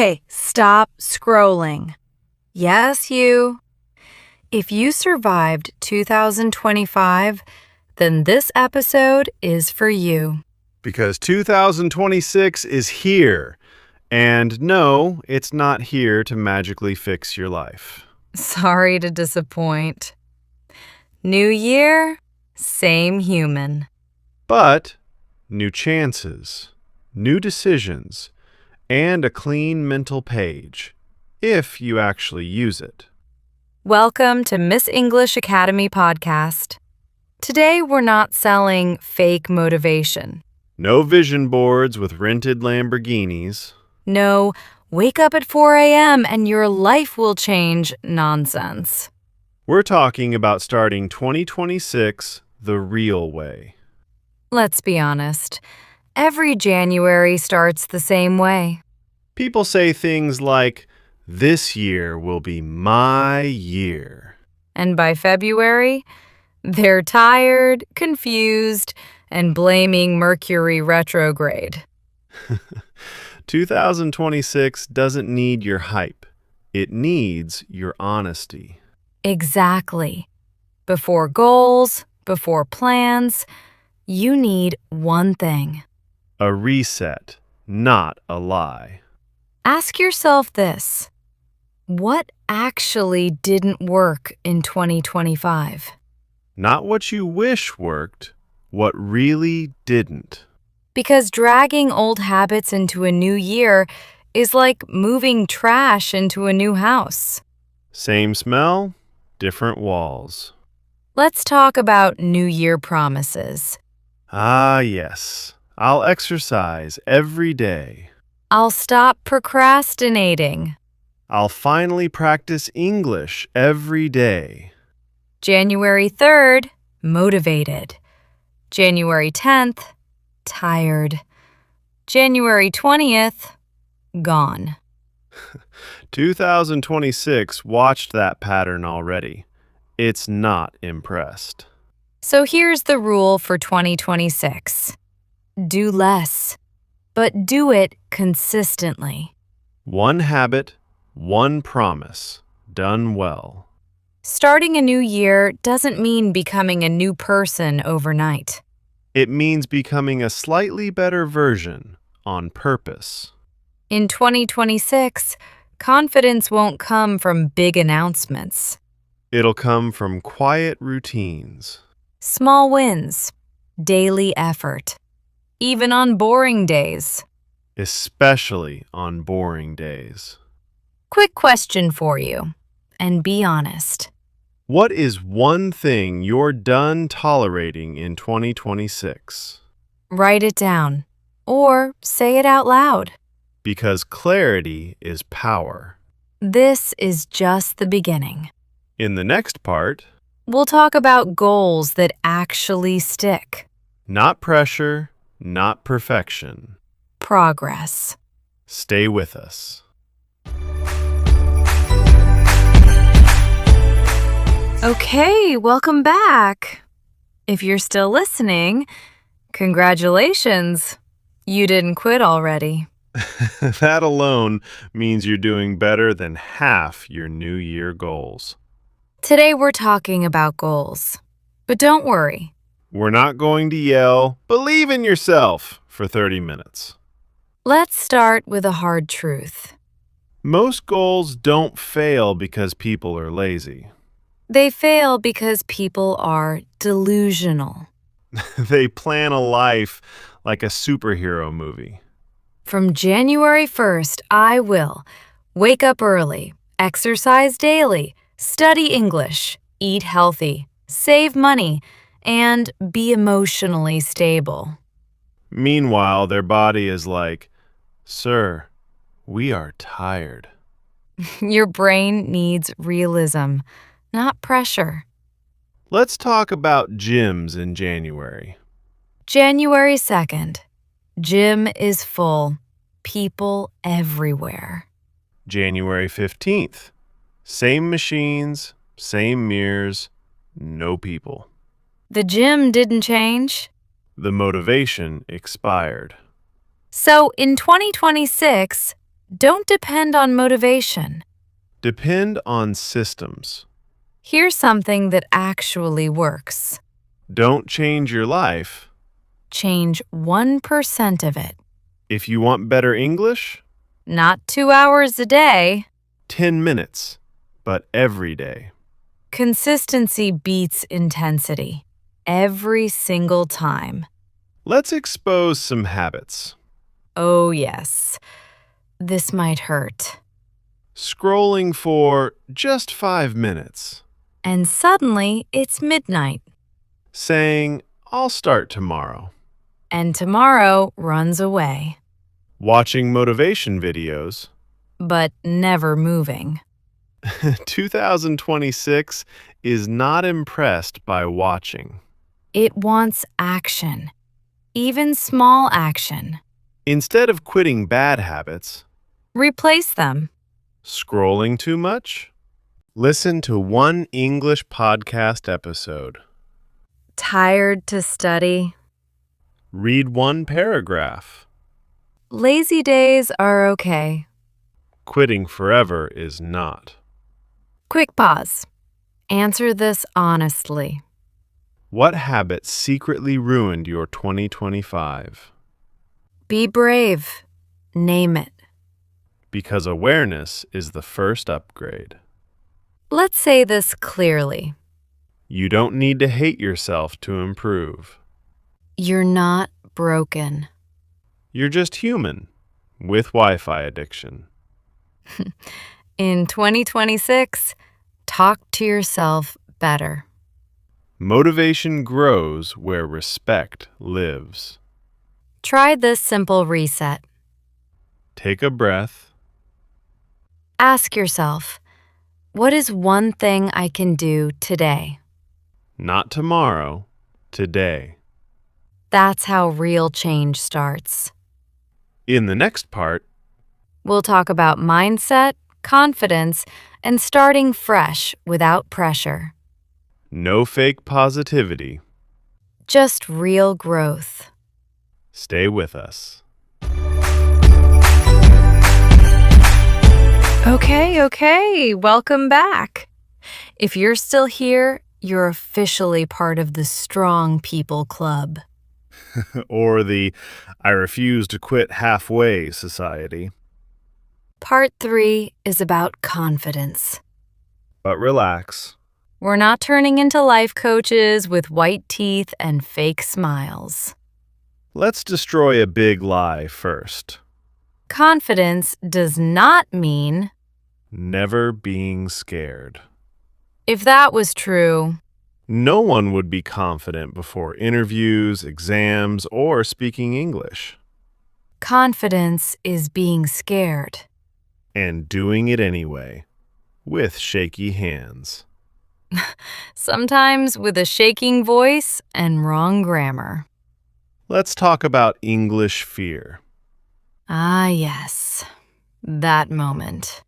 Okay, stop scrolling. Yes, you. If you survived 2025, then this episode is for you. Because 2026 is here. And no, it's not here to magically fix your life. Sorry to disappoint. New year, same human. But new chances, new decisions, and a clean mental page, if you actually use it. Welcome to Miss English Academy podcast. Today we're not selling fake motivation. No vision boards with rented Lamborghinis. No, wake up at 4 a.m. and your life will change nonsense. We're talking about starting 2026 the real way. Let's be honest. Every January starts the same way. People say things like, "This year will be my year." And by February, they're tired, confused, and blaming Mercury retrograde. 2026 doesn't need your hype. It needs your honesty. Exactly. Before goals, before plans, you need one thing. A reset, not a lie. Ask yourself this. What actually didn't work in 2025? Not what you wish worked, what really didn't. Because dragging old habits into a new year is like moving trash into a new house. Same smell, different walls. Let's talk about New Year promises. Ah, yes. I'll exercise every day. I'll stop procrastinating. I'll finally practice English every day. January 3rd, motivated. January 10th, tired. January 20th, gone. 2026 watched that pattern already. It's not impressed. So here's the rule for 2026. Do less, but do it consistently. One habit, one promise, done well. Starting a new year doesn't mean becoming a new person overnight. It means becoming a slightly better version on purpose. In 2026, confidence won't come from big announcements. It'll come from quiet routines. Small wins, daily effort, even on boring days. Especially on boring days. Quick question for you, and be honest. What is one thing you're done tolerating in 2026? Write it down, or say it out loud. Because clarity is power. This is just the beginning. In the next part, We'll talk about goals that actually stick. not pressure, not perfection. Progress. Stay with us. Okay, welcome back. If you're still listening, congratulations. You didn't quit already. That alone means you're doing better than half your New Year goals. Today we're talking about goals. But don't worry. We're not going to yell, "Believe in yourself," for 30 minutes. Let's start with a hard truth. Most goals don't fail because people are lazy. They fail because people are delusional. They plan a life like a superhero movie. From January 1st, I will wake up early, exercise daily, study English, eat healthy, save money, and be emotionally stable. Meanwhile, their body is like, "Sir, we are tired." Your brain needs realism, not pressure. Let's talk about gyms in January. January 2nd, gym is full. People everywhere. January 15th, same machines, same mirrors, no people. The gym didn't change. The motivation expired. So in 2026, Don't depend on motivation. Depend on systems. Here's something that actually works. Don't change your life. Change 1% of it. If you want better English, Not 2 hours a day. 10 minutes, but every day. Consistency beats intensity. Every single time. Let's expose some habits. Oh, yes. This might hurt. Scrolling for just 5 minutes. And suddenly, it's midnight. Saying, I'll start tomorrow. And tomorrow runs away. Watching motivation videos. But never moving. 2026 is not impressed by watching. It wants action. Even small action. Instead of quitting bad habits, Replace them. scrolling too much, listen to one English podcast episode. Tired to study. Read one paragraph. Lazy days are okay. Quitting forever is not. Quick pause. Answer this honestly. What habit secretly ruined your 2025? Be brave. Name it. Because awareness is the first upgrade. Let's say this clearly. You don't need to hate yourself to improve. You're not broken. You're just human with Wi-Fi addiction. In 2026, talk to yourself better. Motivation grows where respect lives. Try this simple reset. Take a breath. Ask yourself, what is one thing I can do today? Not tomorrow, today. That's how real change starts. In the next part, We'll talk about mindset, confidence, and starting fresh without pressure. no fake positivity. Just real growth. Stay with us. Okay, welcome back. If you're still here, you're officially part of the Strong People Club. Or the I refuse to quit halfway society. Part 3 is about confidence. But relax. We're not turning into life coaches with white teeth and fake smiles. Let's destroy a big lie first. Confidence does not mean, Never being scared. if that was true, No one would be confident before interviews, exams, or speaking English. confidence is being scared. And doing it anyway, with shaky hands. Sometimes with a shaking voice and wrong grammar. Let's talk about English fear. Ah, yes. That moment.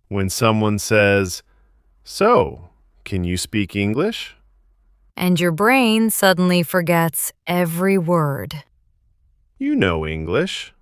When someone says, "So, can you speak English?" And your brain suddenly forgets every word. You know English,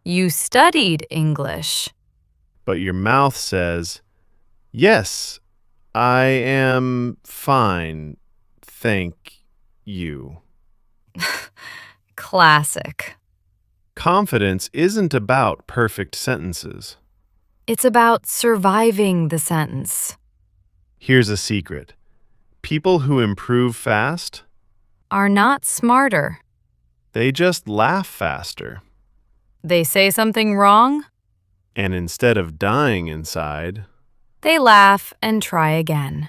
You studied English. but your mouth says, "Yes, I am fine, thank you." Classic. Confidence isn't about perfect sentences. It's about surviving the sentence. Here's a secret. People who improve fast, Are not smarter. they just laugh faster. They say something wrong, And instead of dying inside, they laugh and try again.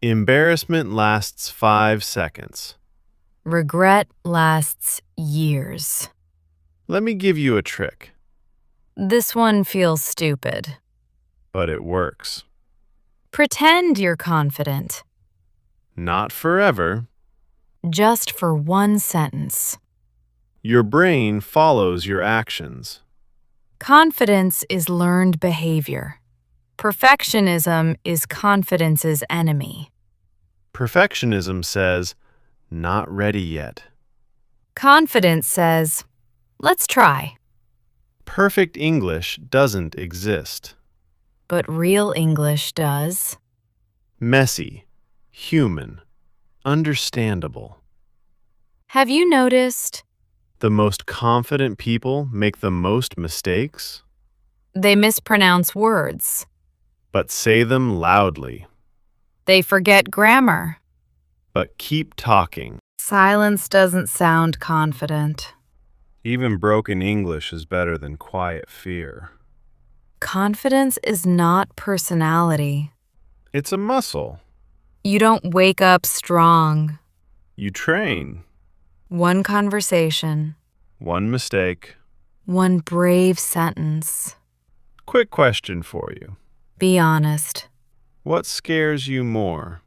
embarrassment lasts 5 seconds. Regret lasts years. Let me give you a trick, This one feels stupid. but it works. Pretend you're confident. Not forever. Just for one sentence. Your brain follows your actions. Confidence is learned behavior. Perfectionism is confidence's enemy. Perfectionism says, "Not ready yet." Confidence says, let's try. Perfect English doesn't exist. But real English does. Messy, human, understandable. Have you noticed? The most confident people make the most mistakes, They mispronounce words. but say them loudly. They forget grammar. But keep talking. Silence doesn't sound confident. Even broken English is better than quiet fear. Confidence is not personality. It's a muscle. You don't wake up strong. You train. One conversation, One mistake. one brave sentence. Quick question for you. Be honest. What scares you more,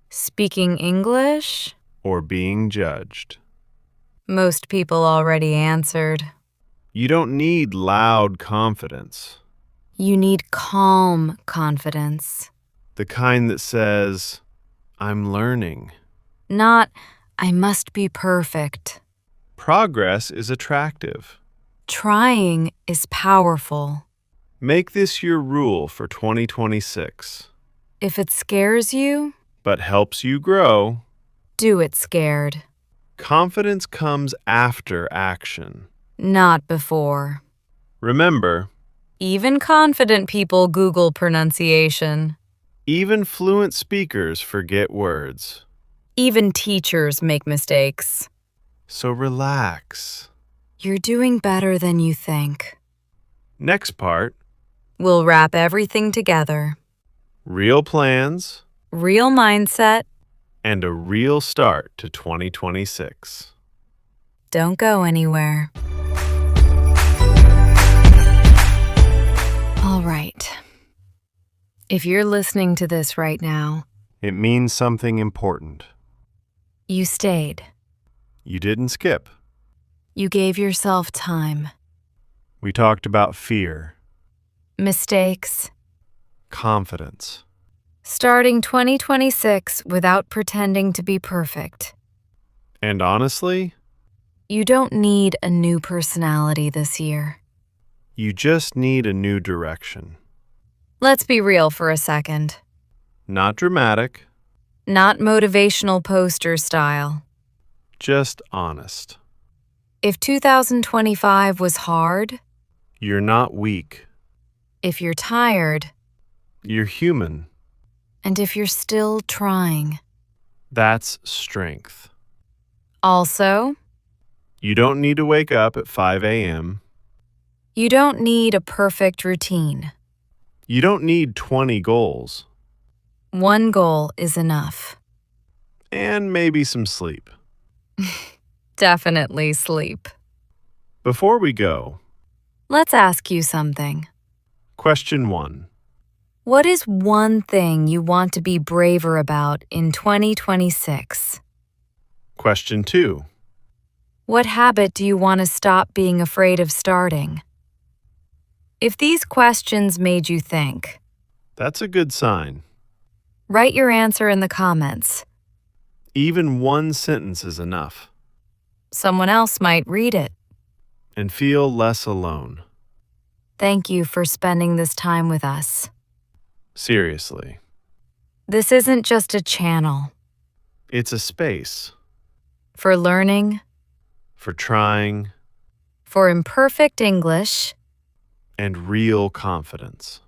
Speaking English? or being judged? Most people already answered. You don't need loud confidence, You need calm confidence. the kind that says, I'm learning. Not, I must be perfect. Progress is attractive. Trying is powerful. Make this your rule for 2026, If it scares you, but helps you grow. do it scared, Confidence comes after action. not before. Remember, Even confident people Google pronunciation. even fluent speakers forget words. Even teachers make mistakes. So relax. You're doing better than you think. Next part, We'll wrap everything together. real plans Real mindset. and a real start to 2026. Don't go anywhere. All right. If you're listening to this right now, It means something important. you stayed. You didn't skip. You gave yourself time. We talked about fear, Mistakes. confidence, Starting 2026 without pretending to be perfect. and honestly, You don't need a new personality this year. you just need a new direction. Let's be real for a second. Not dramatic, Not motivational poster style. just honest. If 2025 was hard, You're not weak. if you're tired, You're human. and if you're still trying. That's strength. Also, You don't need to wake up at 5 a.m. you don't need a perfect routine. You don't need 20 goals. One goal is enough. And maybe some sleep. Definitely sleep. Before we go, Let's ask you something. question 1. What is one thing you want to be braver about in 2026? Question 2. What habit do you want to stop being afraid of starting? If these questions made you think, That's a good sign. write your answer in the comments. Even one sentence is enough. Someone else might read it. And feel less alone. Thank you for spending this time with us. Seriously. This isn't just a channel It's a space for learning, for trying for imperfect English. and real confidence.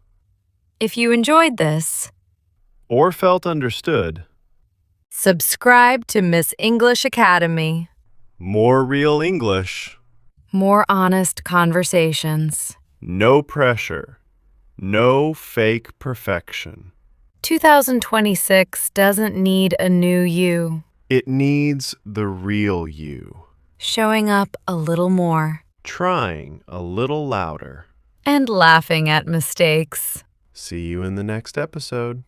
If you enjoyed this, Or felt understood. subscribe to Miss English Academy. More real English. More honest conversations. No pressure. No fake perfection. 2026 doesn't need a new you. It needs the real you. Showing up a little more. Trying a little louder. And laughing at mistakes. See you in the next episode.